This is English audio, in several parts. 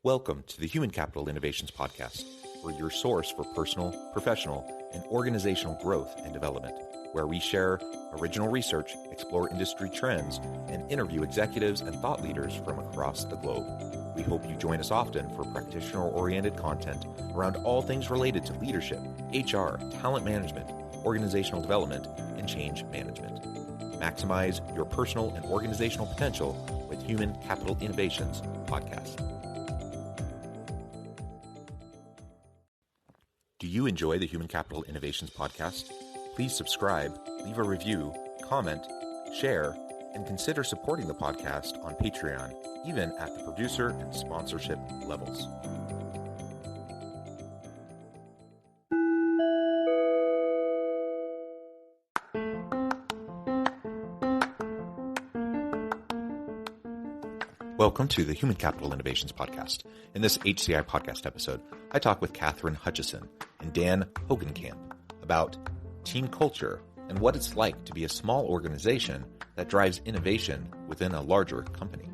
Welcome to the Human Capital Innovations Podcast. We're your source for personal, professional, and organizational growth and development, where we share original research, explore industry trends, and interview executives and thought leaders from across the globe. We hope you join us often for practitioner-oriented content around all things related to leadership, HR, talent management, organizational development, and change management. Maximize your personal and organizational potential with Human Capital Innovations Podcast. Do you enjoy the Human Capital Innovations Podcast? Please subscribe, leave a review, comment, share, and consider supporting the podcast on Patreon, even at the producer and sponsorship levels. Welcome to the Human Capital Innovations Podcast. In this HCI Podcast episode, I talk with Catherine Hutchison and Dan Hogenkamp about team culture and what it's like to be a small organization that drives innovation within a larger company.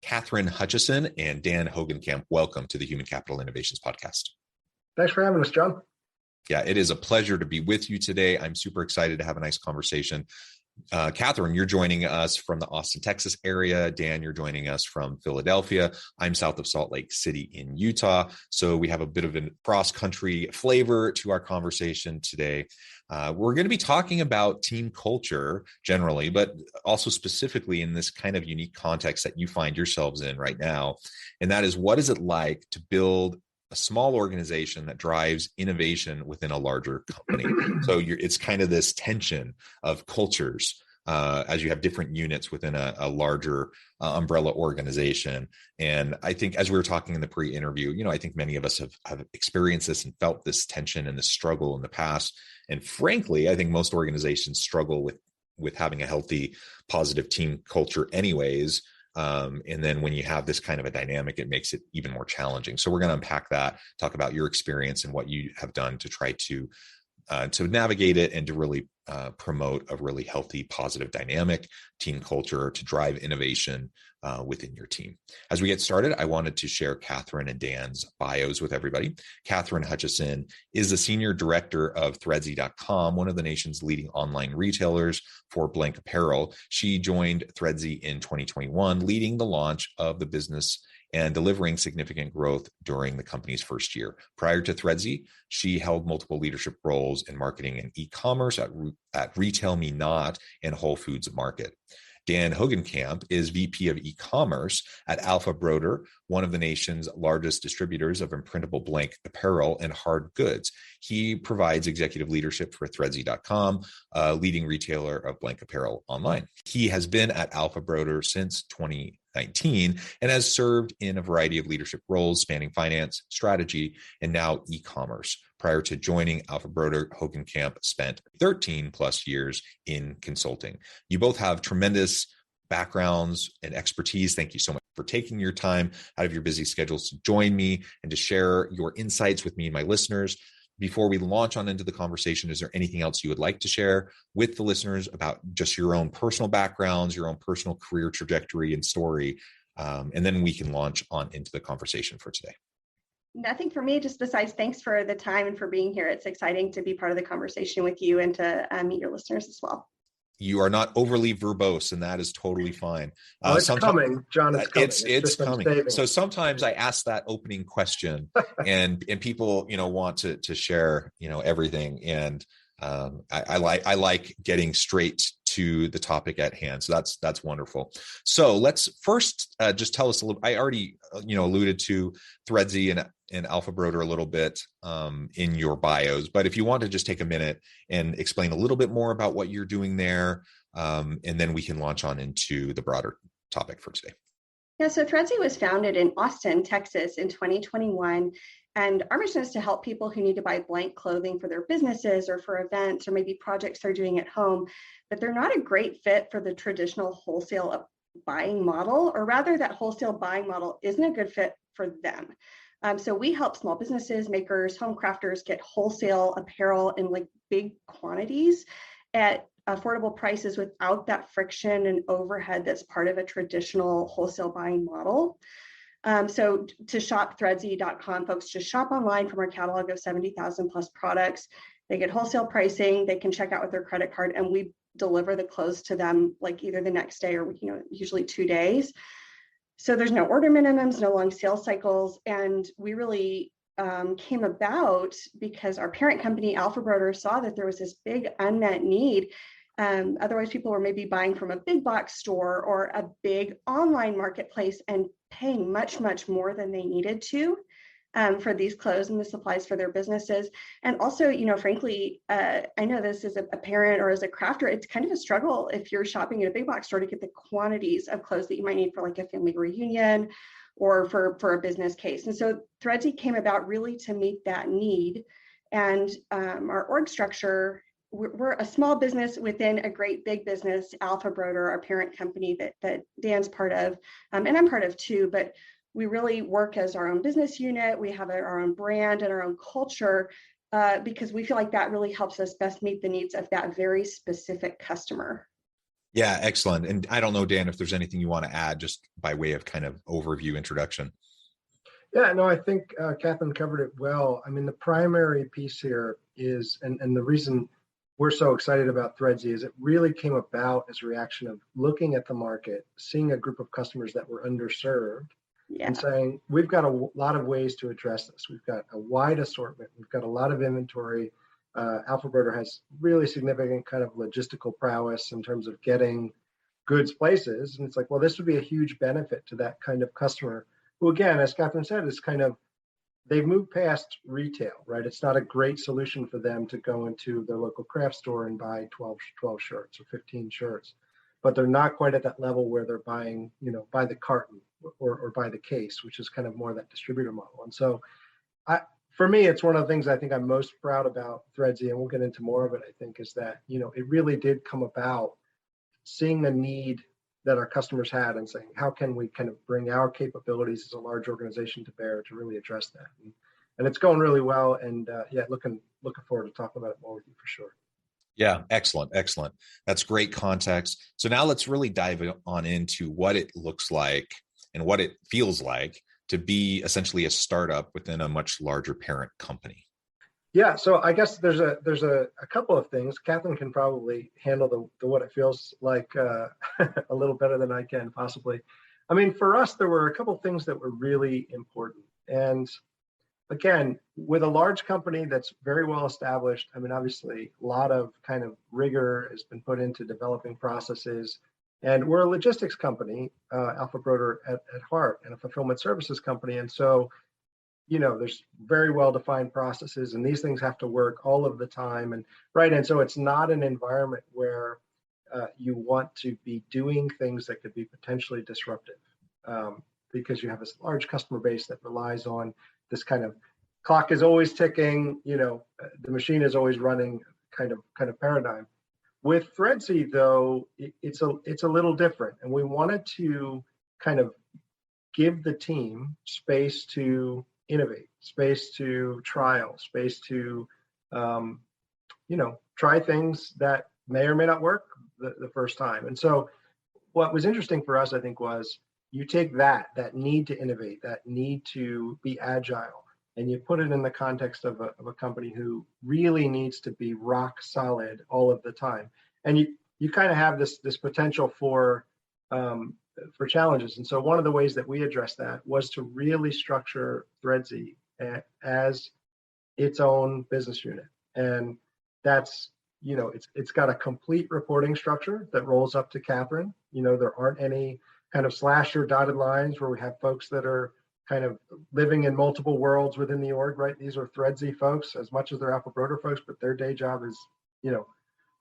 Catherine Hutchison and Dan Hogenkamp, welcome to the Human Capital Innovations Podcast. Thanks for having us, John. Yeah, it is a pleasure to be with you today. I'm super excited to have a nice conversation. Catherine, you're joining us from the Austin, Texas area. Dan, you're joining us from Philadelphia. I'm south of Salt Lake City in Utah. So we have a bit of a cross-country flavor to our conversation today. We're going to be talking about team culture generally, but also specifically in this kind of unique context that you find yourselves in right now. And that is, what is it like to build a small organization that drives innovation within a larger company? So it's kind of this tension of cultures as you have different units within a larger umbrella organization. And I think as we were talking in the pre-interview, I think many of us have experienced this and felt this tension and this struggle in the past. And frankly, I think most organizations struggle with having a healthy, positive team culture anyways. And then when you have this kind of a dynamic, it makes it even more challenging. So we're going to unpack that, talk about your experience and what you have done to try to navigate it and to really promote a really healthy, positive, dynamic team culture to drive innovation within your team. As we get started, I wanted to share Catherine and Dan's bios with everybody. Catherine Hutchison is the Senior Director of Threadsy.com, one of the nation's leading online retailers for blank apparel. She joined Threadsy in 2021, leading the launch of the business and delivering significant growth during the company's first year. Prior to Threadsy, she held multiple leadership roles in marketing and e-commerce at Retail Me Not and Whole Foods Market. Dan Hogenkamp is VP of e-commerce at Alpha Broder, one of the nation's largest distributors of imprintable blank apparel and hard goods. He provides executive leadership for Threadsy.com, a leading retailer of blank apparel online. He has been at Alpha Broder since 2019 and has served in a variety of leadership roles spanning finance, strategy, and now e-commerce. Prior to joining Alpha Broder, Hogenkamp spent 13 plus years in consulting. You both have tremendous backgrounds and expertise. Thank you so much for taking your time out of your busy schedules to join me and to share your insights with me and my listeners. Before we launch on into the conversation, is there anything else you would like to share with the listeners about just your own personal backgrounds, your own personal career trajectory and story? And then we can launch on into the conversation for today. Nothing for me, just besides thanks for the time and for being here. It's exciting to be part of the conversation with you and to meet your listeners as well. You are not overly verbose, and that is totally fine. It's coming, John. It's coming. So sometimes I ask that opening question, and people, want to share, everything, and I like getting straight to the topic at hand. So that's wonderful. So let's first just tell us a little. I already alluded to Threadsy and Alpha Broder a little bit in your bios, but if you want to just take a minute and explain a little bit more about what you're doing there, and then we can launch on into the broader topic for today. Yeah, so Threadsy was founded in Austin, Texas in 2021. And our mission is to help people who need to buy blank clothing for their businesses or for events or maybe projects they're doing at home, but they're not a great fit for the traditional wholesale buying model, or rather that wholesale buying model isn't a good fit for them. So we help small businesses, makers, home crafters get wholesale apparel in like big quantities at affordable prices without that friction and overhead that's part of a traditional wholesale buying model. So to shop threadsy.com, folks just shop online from our catalog of 70,000 plus products. They get wholesale pricing, they can check out with their credit card, and we deliver the clothes to them like either the next day or usually 2 days. So there's no order minimums, no long sales cycles, and we really came about because our parent company, aPHRi, saw that there was this big unmet need. Otherwise, people were maybe buying from a big box store or a big online marketplace and paying much, much more than they needed to for these clothes and the supplies for their businesses. And also, frankly, I know this as a parent or as a crafter, it's kind of a struggle if you're shopping at a big box store to get the quantities of clothes that you might need for like a family reunion or for a business case. And so Threadsy came about really to meet that need. And our org structure, we're a small business within a great big business, aPHRi, our parent company that Dan's part of, and I'm part of too, but we really work as our own business unit. We have our own brand and our own culture because we feel like that really helps us best meet the needs of that very specific customer. Yeah, excellent. And I don't know, Dan, if there's anything you want to add just by way of kind of overview introduction. Yeah, no, I think Catherine covered it well. I mean, the primary piece here is, and the reason we're so excited about Threadsy is it really came about as a reaction of looking at the market, seeing a group of customers that were underserved, and saying, we've got a lot of ways to address this. We've got a wide assortment. We've got a lot of inventory. aPHRi has really significant kind of logistical prowess in terms of getting goods places. And it's like, well, this would be a huge benefit to that kind of customer who, again, as Catherine said, is kind of, they've moved past retail, right? It's not a great solution for them to go into their local craft store and buy 12 shirts or 15 shirts, but they're not quite at that level where they're buying, by the carton or by the case, which is kind of more that distributor model. And so for me, it's one of the things I think I'm most proud about Threadsy, and we'll get into more of it, I think, is that, it really did come about seeing the need that our customers had and saying, how can we kind of bring our capabilities as a large organization to bear to really address that? And it's going really well. And looking forward to talking about it more with you for sure. Yeah, excellent. That's great context. So now let's really dive on into what it looks like and what it feels like to be essentially a startup within a much larger parent company. Yeah, so I guess there's a couple of things. Catherine can probably handle the what it feels like a little better than I can possibly. I mean, for us, there were a couple of things that were really important. And again, with a large company that's very well established, I mean, obviously a lot of kind of rigor has been put into developing processes. And we're a logistics company, aPHRi at heart, and a fulfillment services company. And so there's very well-defined processes, and these things have to work all of the time. And so it's not an environment where you want to be doing things that could be potentially disruptive because you have this large customer base that relies on this kind of clock is always ticking, the machine is always running kind of paradigm. With Threadsy, though, it's a little different, and we wanted to kind of give the team space to innovate, space to trial, space to, try things that may or may not work the first time. And so what was interesting for us, I think, was you take that need to innovate, that need to be agile, and you put it in the context of a company who really needs to be rock solid all of the time. And you kind of have this potential for challenges. And so one of the ways that we addressed that was to really structure Threadsy as its own business unit. And that's, it's got a complete reporting structure that rolls up to Catherine. There aren't any kind of slash or dotted lines where we have folks that are kind of living in multiple worlds within the org, right? These are Threadsy folks as much as they're aPHRi folks, but their day job is,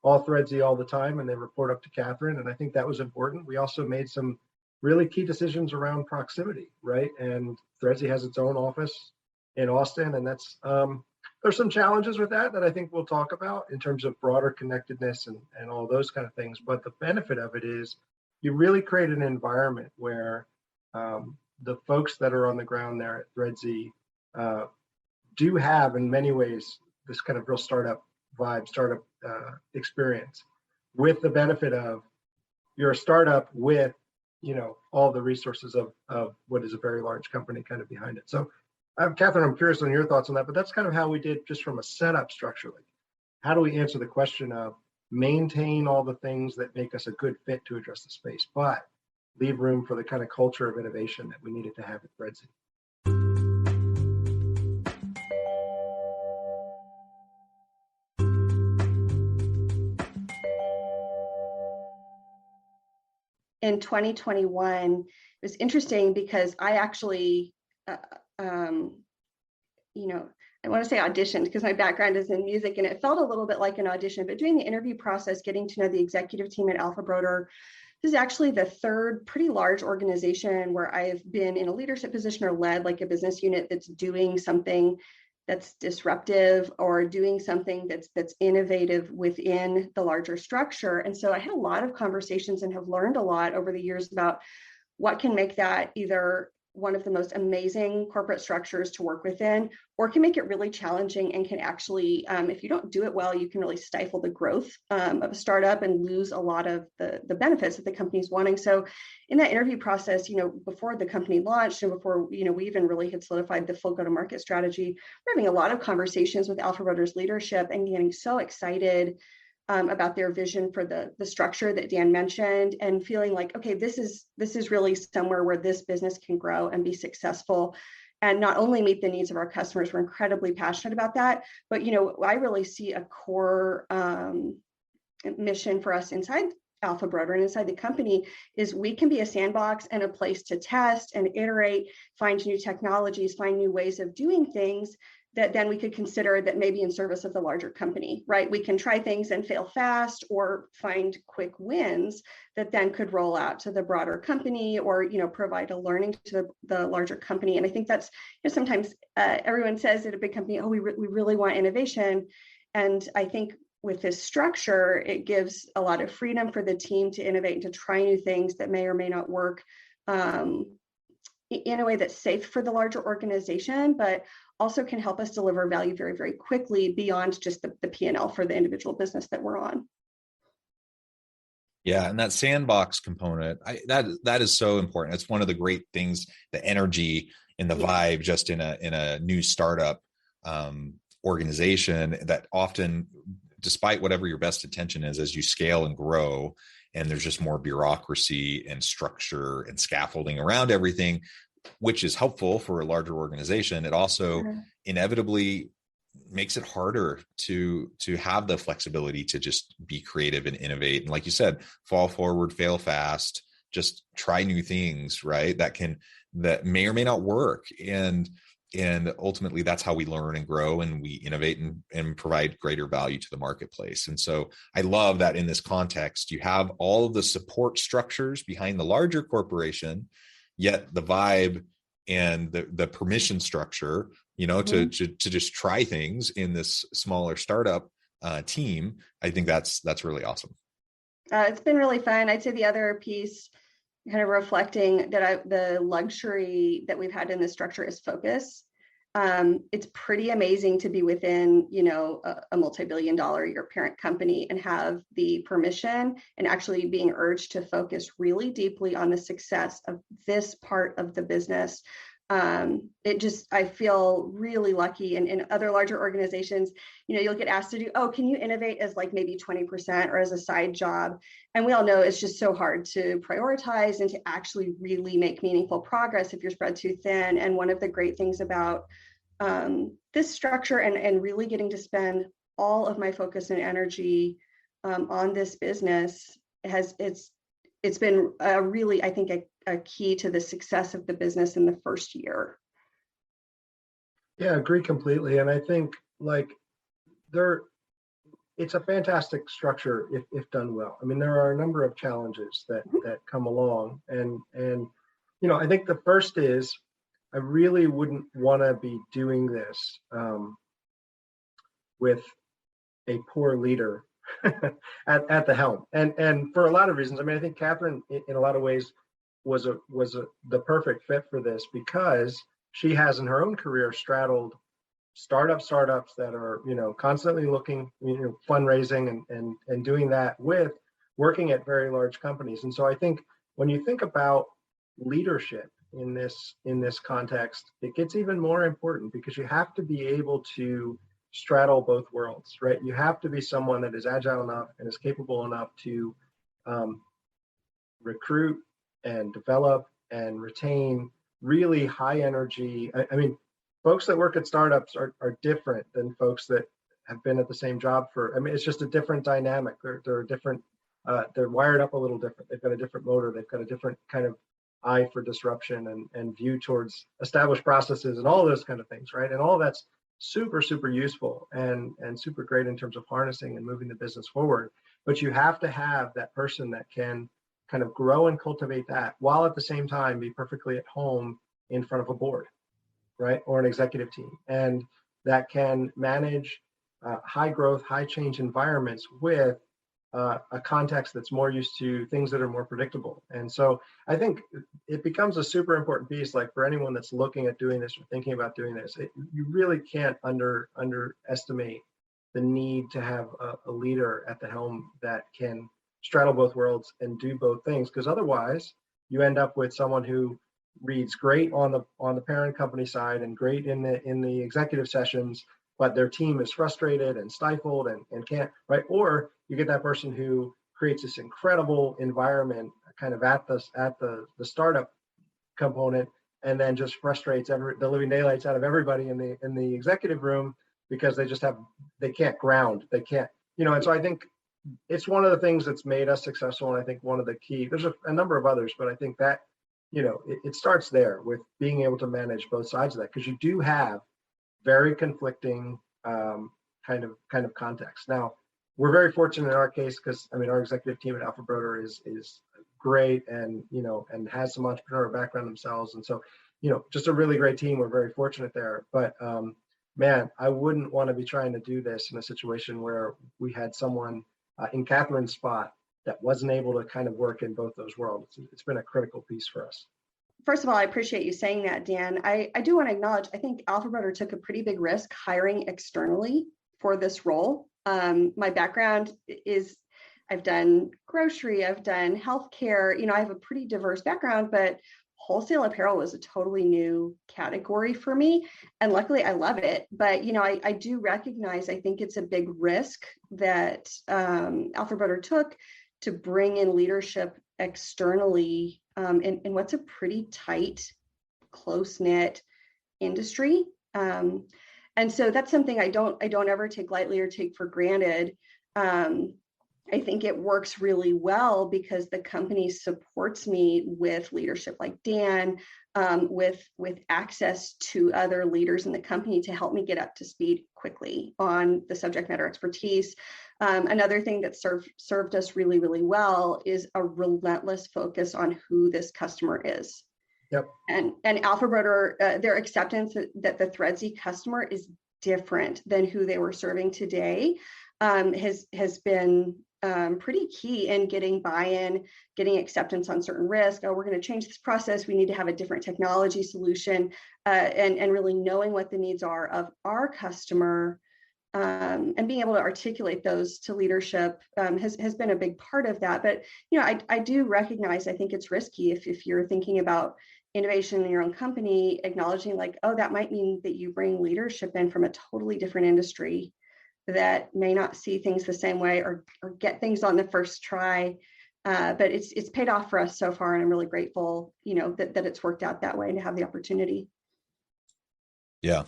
all Threadsy all the time, and they report up to Catherine. And I think that was important. We also made some really key decisions around proximity, right? And Threadsy has its own office in Austin, and that's there's some challenges with that I think we'll talk about in terms of broader connectedness and all those kind of things. But the benefit of it is you really create an environment where the folks that are on the ground there at ThreadZ do have, in many ways, this kind of real startup vibe, startup experience, with the benefit of you're a startup with, all the resources of what is a very large company kind of behind it. So, Catherine, I'm curious on your thoughts on that, but that's kind of how we did just from a setup structurally. How do we answer the question of maintain all the things that make us a good fit to address the space, but leave room for the kind of culture of innovation that we needed to have at ThreadZ? In 2021, it was interesting because I actually, I want to say auditioned because my background is in music, and it felt a little bit like an audition. But during the interview process, getting to know the executive team at aPHRi, this is actually the third pretty large organization where I've been in a leadership position or led like a business unit that's doing something that's disruptive or doing something that's innovative within the larger structure. And so I had a lot of conversations and have learned a lot over the years about what can make that either one of the most amazing corporate structures to work within, or can make it really challenging and can actually, if you don't do it well, you can really stifle the growth of a startup and lose a lot of the benefits that the company's wanting. So in that interview process, before the company launched and before, we even really had solidified the full go-to-market strategy, we're having a lot of conversations with aPHRi's leadership and getting so excited about their vision for the structure that Dan mentioned, and feeling like, okay, this is really somewhere where this business can grow and be successful and not only meet the needs of our customers. We're incredibly passionate about that, but I really see a core mission for us inside aPHRi and inside the company is we can be a sandbox and a place to test and iterate, find new technologies, find new ways of doing things that then we could consider that maybe in service of the larger company, right? We can try things and fail fast or find quick wins that then could roll out to the broader company or, provide a learning to the larger company. And I think that's, sometimes everyone says at a big company, oh, we really want innovation. And I think with this structure, it gives a lot of freedom for the team to innovate and to try new things that may or may not work in a way that's safe for the larger organization, but also can help us deliver value very, very quickly beyond just the P&L for the individual business that we're on. Yeah, and that sandbox component, that is so important. It's one of the great things, the energy and the vibe just in a new startup organization that often, despite whatever your best intention is, as you scale and grow, and there's just more bureaucracy and structure and scaffolding around everything, which is helpful for a larger organization, it also inevitably makes it harder to have the flexibility to just be creative and innovate. And like you said, fall forward, fail fast, just try new things, right? That may or may not work. And ultimately that's how we learn and grow and we innovate and provide greater value to the marketplace. And so I love that in this context, you have all of the support structures behind the larger corporation, yet the vibe and the permission structure, to just try things in this smaller startup team. I think that's really awesome. It's been really fun. I'd say the other piece, kind of reflecting that the luxury that we've had in this structure is focus. It's pretty amazing to be within, a multi-billion dollar a year parent company and have the permission and actually being urged to focus really deeply on the success of this part of the business. I feel really lucky. And in other larger organizations, you'll get asked to do, can you innovate as like maybe 20% or as a side job? And we all know it's just so hard to prioritize and to actually really make meaningful progress if you're spread too thin. And one of the great things about this structure and really getting to spend all of my focus and energy on this business it's been really, I think, a key to the success of the business in the first year. Yeah, I agree completely. And I think it's a fantastic structure if done well. I mean, there are a number of challenges that come along. And I think the first is I really wouldn't want to be doing this with a poor leader at the helm, and for a lot of reasons. I mean, I think Catherine, in a lot of ways, was the perfect fit for this because she has in her own career straddled startups that are constantly looking, fundraising and doing that with working at very large companies. And so I think when you think about leadership in this context, it gets even more important because you have to be able to straddle both worlds, right? You have to be someone that is agile enough and is capable enough to recruit and develop and retain really high energy. I mean, folks that work at startups are different than folks that have been at the same job it's just a different dynamic. They're different. They're wired up a little different. They've got a different motor. They've got a different kind of eye for disruption and view towards established processes and all those kind of things, right? And all that's super, super useful and super great in terms of harnessing and moving the business forward. But you have to have that person that can kind of grow and cultivate that while at the same time be perfectly at home in front of a board, right? Or an executive team. And that can manage high growth, high change environments with a context that's more used to things that are more predictable. And so I think it becomes a super important piece, like for anyone that's looking at doing this or thinking about doing this, you really can't underestimate the need to have a leader at the helm that can straddle both worlds and do both things, because otherwise you end up with someone who reads great on the parent company side and great in the executive sessions, but their team is frustrated and stifled and can't, right? Or you get that person who creates this incredible environment kind of at the startup component, and then just frustrates the living daylights out of everybody in the executive room because they can't ground, they can't, and so I think it's one of the things that's made us successful. And I think one of the key, there's a number of others, but I think that, it starts there with being able to manage both sides of that, because you do have very conflicting kind of context. Now, we're very fortunate in our case because our executive team at Alpha Broder is great and and has some entrepreneurial background themselves, and so just a really great team. We're very fortunate there. But man, I wouldn't want to be trying to do this in a situation where we had someone in Catherine's spot that wasn't able to kind of work in both those worlds. It's been a critical piece for us. First of all, I appreciate you saying that, Dan. I do want to acknowledge, I think Alpha Broder took a pretty big risk hiring externally for this role. My background is I've done grocery, I've done healthcare, I have a pretty diverse background, but wholesale apparel was a totally new category for me. And luckily I love it. But, I do recognize, I think it's a big risk that Alpha Broder took to bring in leadership externally in what's a pretty tight, close-knit industry. And so that's something I don't ever take lightly or take for granted. I think it works really well because the company supports me with leadership like Dan, with access to other leaders in the company to help me get up to speed quickly on the subject matter expertise. Another thing that served us really, really well is a relentless focus on who this customer is. Yep. And Alpha Broder, their acceptance that the Threadsy customer is different than who they were serving today has been pretty key in getting buy-in, getting acceptance on certain risk. Oh, we're going to change this process. We need to have a different technology solution, and really knowing what the needs are of our customer, and being able to articulate those to leadership has been a big part of that. But I do recognize, I think it's risky if you're thinking about innovation in your own company, acknowledging like, oh, that might mean that you bring leadership in from a totally different industry that may not see things the same way or get things on the first try. But it's paid off for us so far, and I'm really grateful, that it's worked out that way and to have the opportunity. Yeah.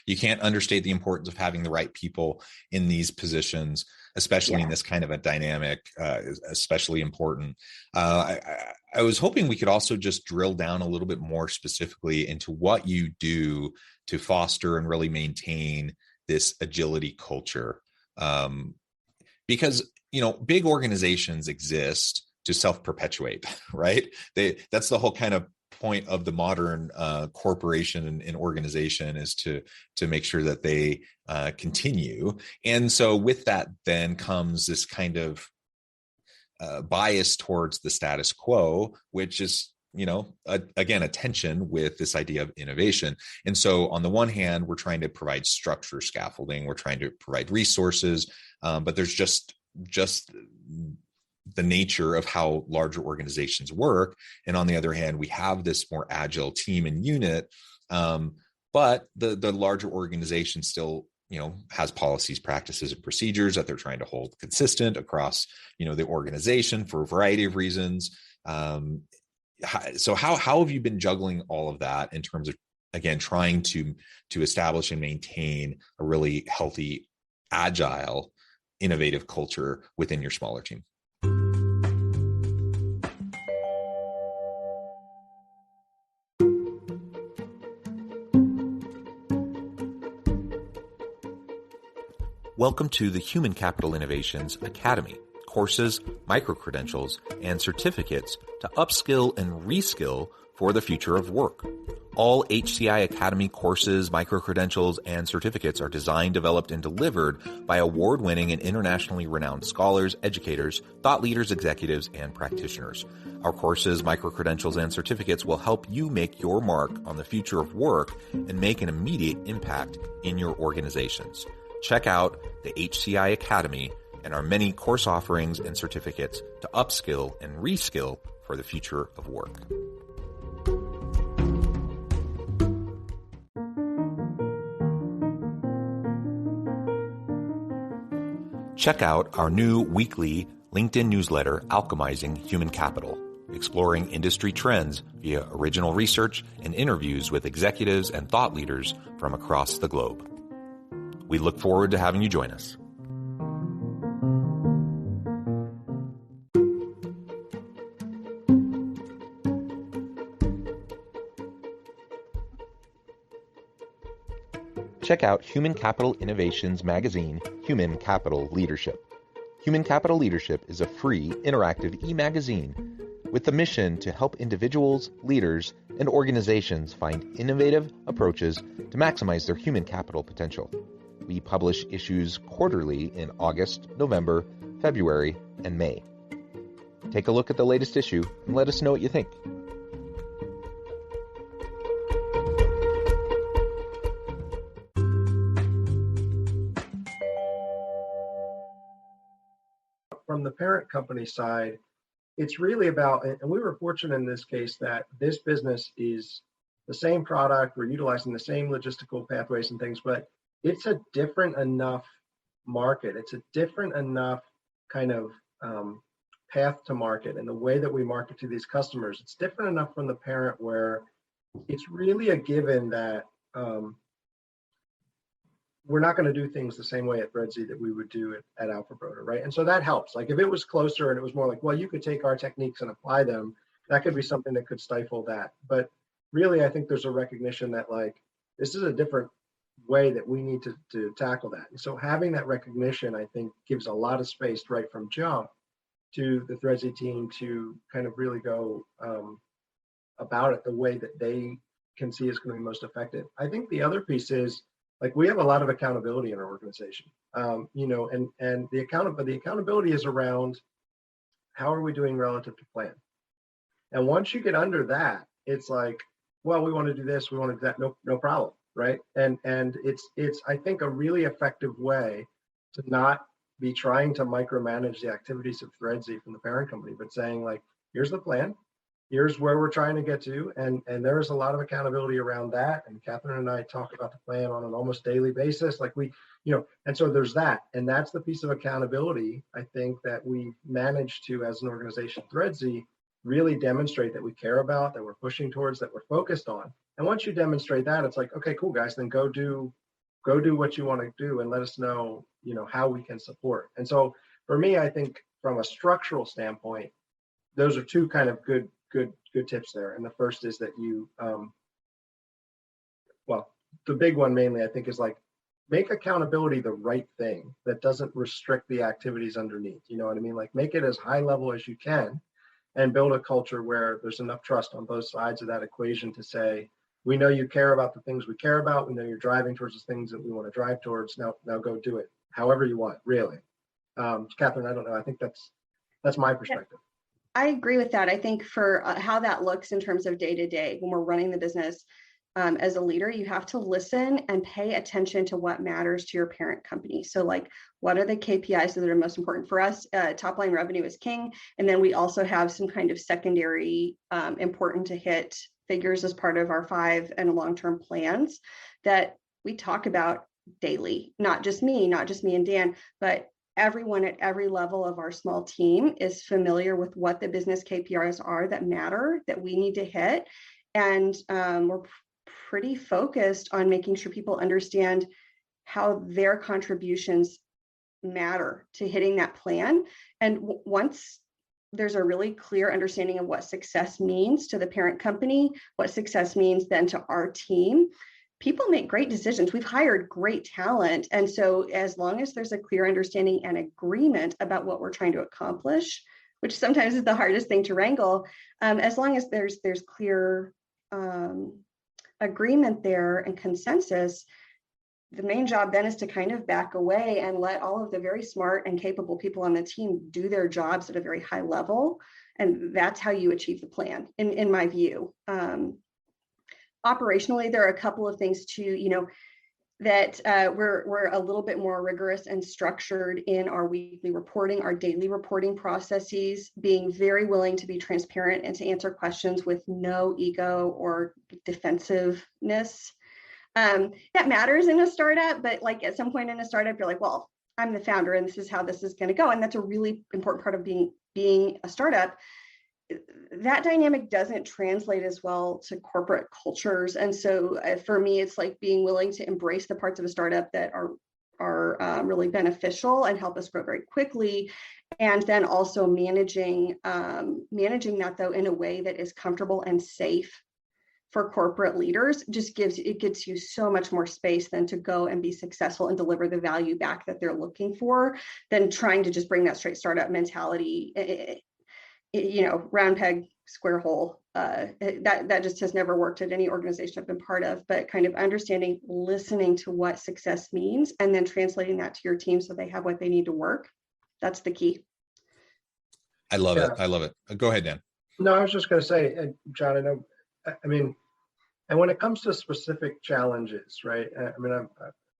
You can't understate the importance of having the right people in these positions, especially in this kind of a dynamic, is especially important. I was hoping we could also just drill down a little bit more specifically into what you do to foster and really maintain this agility culture. Because, big organizations exist to self-perpetuate, right? That's the whole kind of point of the modern corporation and organization is to make sure that they continue. And so with that then comes this kind of bias towards the status quo, which is, again, a tension with this idea of innovation. And so on the one hand, we're trying to provide structure, scaffolding, we're trying to provide resources, but there's just the nature of how larger organizations work. And on the other hand, we have this more agile team and unit, but the larger organization still has policies, practices, and procedures that they're trying to hold consistent across the organization for a variety of reasons. So how have you been juggling all of that in terms of, again, trying to establish and maintain a really healthy, agile, innovative culture within your smaller team? Welcome to the Human Capital Innovations Academy. Courses, micro-credentials, and certificates to upskill and reskill for the future of work. All HCI Academy courses, micro-credentials, and certificates are designed, developed, and delivered by award-winning and internationally renowned scholars, educators, thought leaders, executives, and practitioners. Our courses, micro-credentials, and certificates will help you make your mark on the future of work and make an immediate impact in your organizations. Check out the HCI Academy and our many course offerings and certificates to upskill and reskill for the future of work. Check out our new weekly LinkedIn newsletter, Alchemizing Human Capital, exploring industry trends via original research and interviews with executives and thought leaders from across the globe. We look forward to having you join us. Check out Human Capital Innovations magazine, Human Capital Leadership. Human Capital Leadership is a free, interactive e-magazine with the mission to help individuals, leaders, and organizations find innovative approaches to maximize their human capital potential. We publish issues quarterly in August, November, February, and May. Take a look at the latest issue and let us know what you think. From the parent company side, it's really about, and we were fortunate in this case that this business is the same product, we're utilizing the same logistical pathways and things, but it's a different enough market. It's a different enough kind of path to market, and the way that we market to these customers, it's different enough from the parent where it's really a given that we're not going to do things the same way at ThreadZ that we would do at Alpha Broder, right? And so that helps. Like if it was closer and it was more like, well, you could take our techniques and apply them, that could be something that could stifle that. But really, I think there's a recognition that like, this is a different way that we need to tackle that. And so having that recognition, I think, gives a lot of space right from jump to the ThreadZ team to kind of really go about it the way that they can see is going to be most effective. I think the other piece is, like, we have a lot of accountability in our organization, and the accountability is around how are we doing relative to plan. And once you get under that, it's like, well, we want to do this, we want to do that, no problem, right? And it's I think a really effective way to not be trying to micromanage the activities of ThreadZ from the parent company, but saying like, here's the plan, here's where we're trying to get to, and there's a lot of accountability around that. And Catherine and I talk about the plan on an almost daily basis, like we, and so there's that, and that's the piece of accountability I think that we managed to, as an organization, ThreadZ, really demonstrate that we care about, that we're pushing towards, that we're focused on. And once you demonstrate that, it's like, okay, cool, guys, then go do what you want to do and let us know, how we can support. And so for me, I think from a structural standpoint, those are two kind of good tips there. And the first is that you, the big one mainly, I think, is like, make accountability the right thing that doesn't restrict the activities underneath. You know what I mean? Like, make it as high level as you can. and build a culture where there's enough trust on both sides of that equation to say, we know you care about the things we care about. We know you're driving towards the things that we want to drive towards. Now go do it however you want, really. Catherine, I don't know. I think that's my perspective. I agree with that. I think for how that looks in terms of day to day, when we're running the business, as a leader, you have to listen and pay attention to what matters to your parent company. So like, what are the KPIs that are most important for us? Top line revenue is king. And then we also have some kind of secondary important to hit figures as part of our 5 and long-term plans that we talk about daily. Not just me and Dan, but everyone at every level of our small team is familiar with what the business KPIs are that matter, that we need to hit. And we're pretty focused on making sure people understand how their contributions matter to hitting that plan. And once there's a really clear understanding of what success means to the parent company, what success means then to our team, people make great decisions. We've hired great talent. And so as long as there's a clear understanding and agreement about what we're trying to accomplish, which sometimes is the hardest thing to wrangle, as long as there's clear agreement there and consensus, the main job then is to kind of back away and let all of the very smart and capable people on the team do their jobs at a very high level. And that's how you achieve the plan, in my view. Operationally, there are a couple of things too, that we're a little bit more rigorous and structured in our weekly reporting, our daily reporting processes, being very willing to be transparent and to answer questions with no ego or defensiveness. That matters in a startup, but like at some point in a startup, you're like, well, I'm the founder and this is how this is going to go. And that's a really important part of being a startup. That dynamic doesn't translate as well to corporate cultures. And so for me, it's like being willing to embrace the parts of a startup that are really beneficial and help us grow very quickly. And then also managing that though in a way that is comfortable and safe for corporate leaders. It gives you so much more space than to go and be successful and deliver the value back that they're looking for, than trying to just bring that straight startup mentality, round peg, square hole. That just has never worked at any organization I've been part of, but kind of understanding, listening to what success means, and then translating that to your team so they have what they need to work. That's the key. I love it. I love it. Go ahead, Dan. No, I was just going to say, John, and when it comes to specific challenges, right?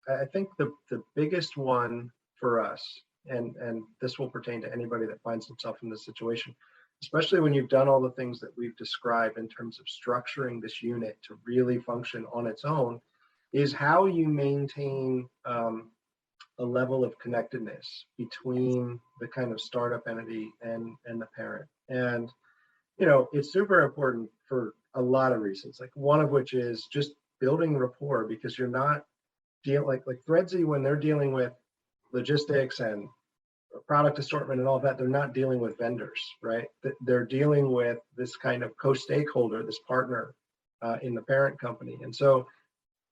I think the biggest one for us, and this will pertain to anybody that finds himself in this situation, especially when you've done all the things that we've described in terms of structuring this unit to really function on its own, is how you maintain a level of connectedness between the kind of startup entity and the parent. And, it's super important for a lot of reasons, like one of which is just building rapport, because you're not dealing like Threadsy, when they're dealing with logistics and product assortment and all that, they're not dealing with vendors, right? They're dealing with this kind of co-stakeholder, this partner in the parent company. And so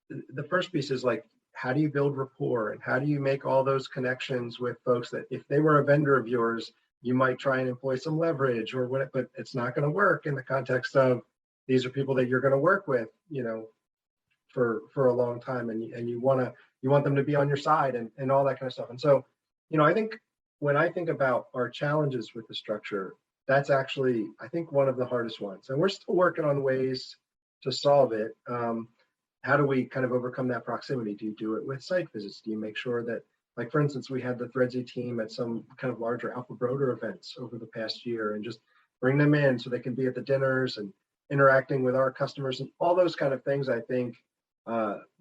the first piece is like, how do you build rapport, and how do you make all those connections with folks that if they were a vendor of yours, you might try and employ some leverage or what, but it's not going to work in the context of these are people that you're going to work with, for a long time, and you want them to be on your side and all that kind of stuff. And so, I think when I think about our challenges with the structure, that's actually, I think, one of the hardest ones, and we're still working on ways to solve it. How do we kind of overcome that proximity? Do you do it with site visits? Do you make sure that, like, for instance, we had the Threadsy team at some kind of larger Alpha Broder events over the past year, and just bring them in so they can be at the dinners and interacting with our customers and all those kind of things, I think,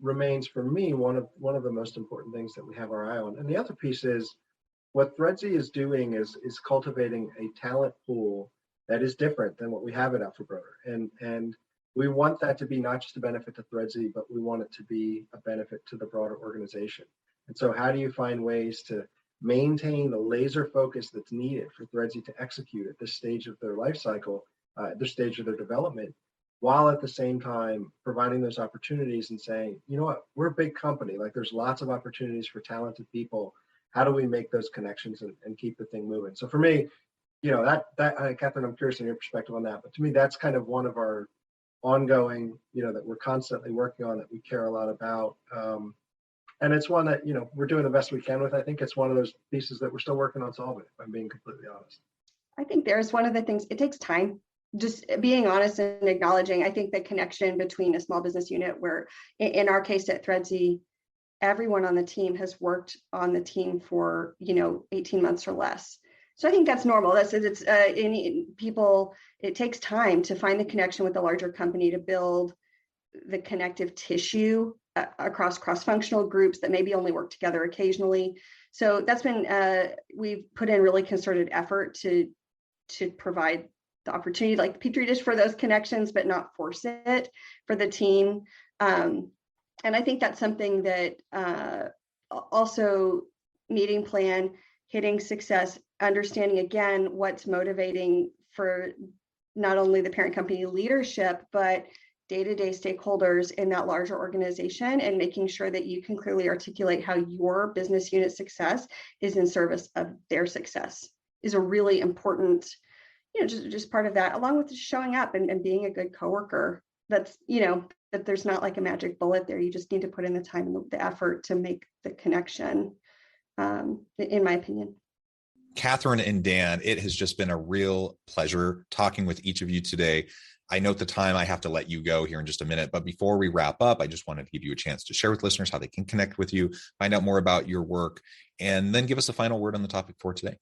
remains for me one of the most important things that we have our eye on. And the other piece is what Threadsy is doing is cultivating a talent pool that is different than what we have at Alpha Broder. And we want that to be not just a benefit to Threadsy, but we want it to be a benefit to the broader organization. And so how do you find ways to maintain the laser focus that's needed for Threadsy to execute at this stage of their life cycle, this stage of their development, while at the same time providing those opportunities and saying, you know what, we're a big company, like there's lots of opportunities for talented people. How do we make those connections and keep the thing moving? So for me, Catherine, I'm curious on your perspective on that, but to me, that's kind of one of our ongoing, that we're constantly working on, that we care a lot about. And it's one that, we're doing the best we can with. I think it's one of those pieces that we're still working on solving, if I'm being completely honest. I think there's one of the things, it takes time. Just being honest and acknowledging, I think the connection between a small business unit, where in our case at ThreadZ, everyone on the team has worked on the team for, 18 months or less. So I think that's normal. It takes time to find the connection with the larger company, to build the connective tissue across cross-functional groups that maybe only work together occasionally. So that's been, we've put in really concerted effort to provide the opportunity, like Petri dish, for those connections, but not force it for the team. And I think that's something that also meeting plan, hitting success, understanding again what's motivating for not only the parent company leadership, but day-to-day stakeholders in that larger organization, and making sure that you can clearly articulate how your business unit success is in service of their success is a really important, just part of that, along with just showing up and being a good coworker. That's, that there's not like a magic bullet there. You just need to put in the time and the effort to make the connection, in my opinion. Catherine and Dan, it has just been a real pleasure talking with each of you today. I note the time, I have to let you go here in just a minute, but before we wrap up, I just wanted to give you a chance to share with listeners how they can connect with you, find out more about your work, and then give us a final word on the topic for today.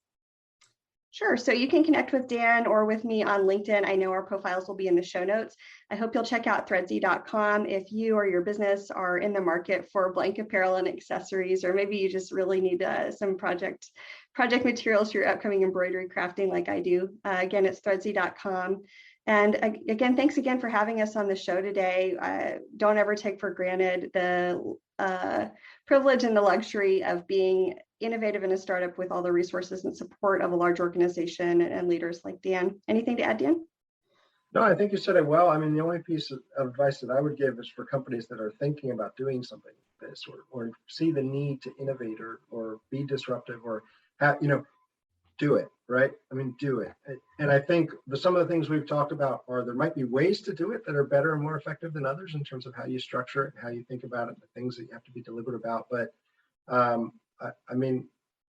Sure. So you can connect with Dan or with me on LinkedIn. I know our profiles will be in the show notes. I hope you'll check out threadz.com if you or your business are in the market for blank apparel and accessories, or maybe you just really need some project materials for your upcoming embroidery crafting like I do. Again, it's threadz.com. And again, thanks again for having us on the show today. Don't ever take for granted the privilege and the luxury of being innovative in a startup with all the resources and support of a large organization and leaders like Dan. Anything to add, Dan? No, I think you said it well. I mean, the only piece of advice that I would give is for companies that are thinking about doing something like this, or see the need to innovate or be disruptive, or do it, right? I mean, do it. And I think some of the things we've talked about there might be ways to do it that are better and more effective than others in terms of how you structure it, how you think about it, the things that you have to be deliberate about. But I mean,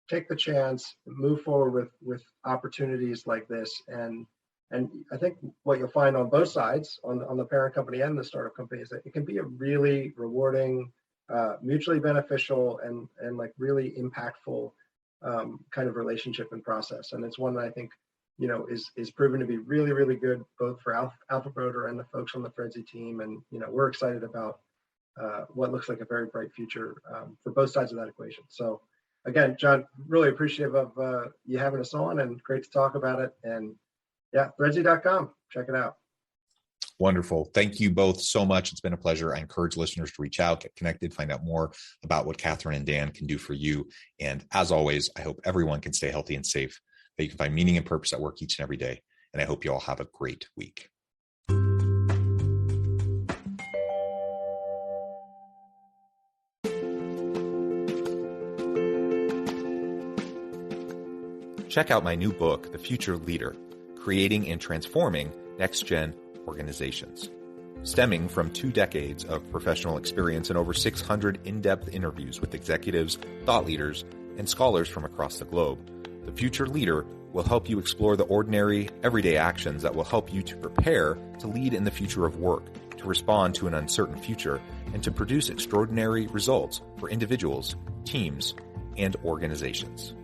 take the chance, move forward with opportunities like this. And I think what you'll find on both sides, on the parent company and the startup company, is that it can be a really rewarding, mutually beneficial, and like really impactful kind of relationship and process. And it's one that I think, is proven to be really, really good, both for Alpha Broder and the folks on the ThreadZ team. And, we're excited about what looks like a very bright future for both sides of that equation. So again, John, really appreciative of you having us on, and great to talk about it. And yeah, threadz.com, check it out. Wonderful. Thank you both so much. It's been a pleasure. I encourage listeners to reach out, get connected, find out more about what Catherine and Dan can do for you. And as always, I hope everyone can stay healthy and safe, that you can find meaning and purpose at work each and every day. And I hope you all have a great week. Check out my new book, The Future Leader, Creating and Transforming Next-Gen Organizations. Stemming from 2 decades of professional experience and over 600 in-depth interviews with executives, thought leaders, and scholars from across the globe, The Future Leader will help you explore the ordinary, everyday actions that will help you to prepare to lead in the future of work, to respond to an uncertain future, and to produce extraordinary results for individuals, teams, and organizations.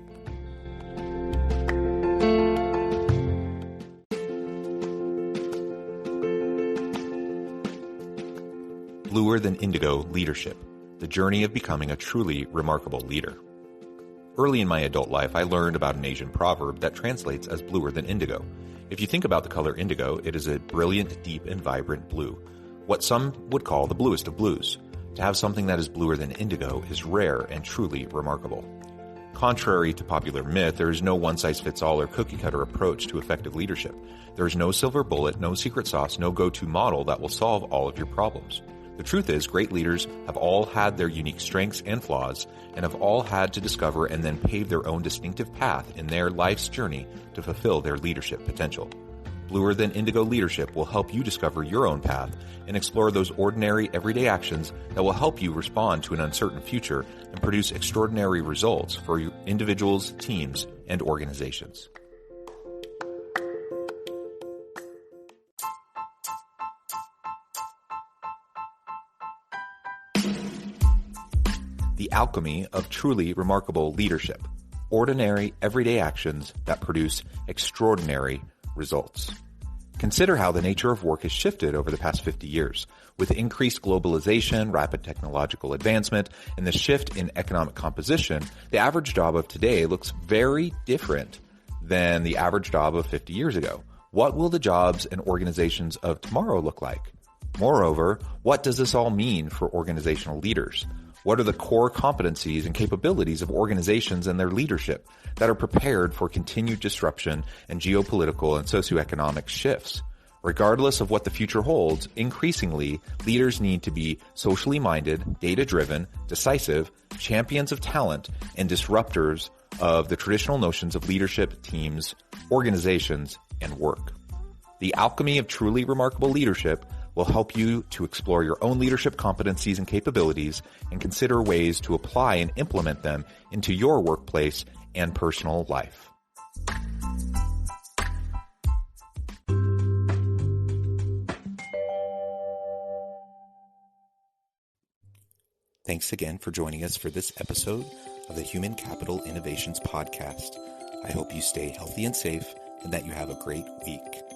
Bluer Than Indigo Leadership, the journey of becoming a truly remarkable leader. Early in my adult life, I learned about an Asian proverb that translates as bluer than indigo. If you think about the color indigo, it is a brilliant, deep, and vibrant blue, what some would call the bluest of blues. To have something that is bluer than indigo is rare and truly remarkable. Contrary to popular myth, there is no one-size-fits-all or cookie-cutter approach to effective leadership. There is no silver bullet, no secret sauce, no go-to model that will solve all of your problems. The truth is, great leaders have all had their unique strengths and flaws, and have all had to discover and then pave their own distinctive path in their life's journey to fulfill their leadership potential. Bluer Than Indigo Leadership will help you discover your own path and explore those ordinary, everyday actions that will help you respond to an uncertain future and produce extraordinary results for your individuals, teams, and organizations. The alchemy of truly remarkable leadership. Ordinary, everyday actions that produce extraordinary results. Consider how the nature of work has shifted over the past 50 years. With increased globalization, rapid technological advancement, and the shift in economic composition, the average job of today looks very different than the average job of 50 years ago. What will the jobs and organizations of tomorrow look like? Moreover, what does this all mean for organizational leaders? What are the core competencies and capabilities of organizations and their leadership that are prepared for continued disruption and geopolitical and socioeconomic shifts? Regardless of what the future holds, increasingly, leaders need to be socially minded, data-driven, decisive, champions of talent, and disruptors of the traditional notions of leadership, teams, organizations, and work. The alchemy of truly remarkable leadership will help you to explore your own leadership competencies and capabilities and consider ways to apply and implement them into your workplace and personal life. Thanks again for joining us for this episode of the Human Capital Innovations Podcast. I hope you stay healthy and safe and that you have a great week.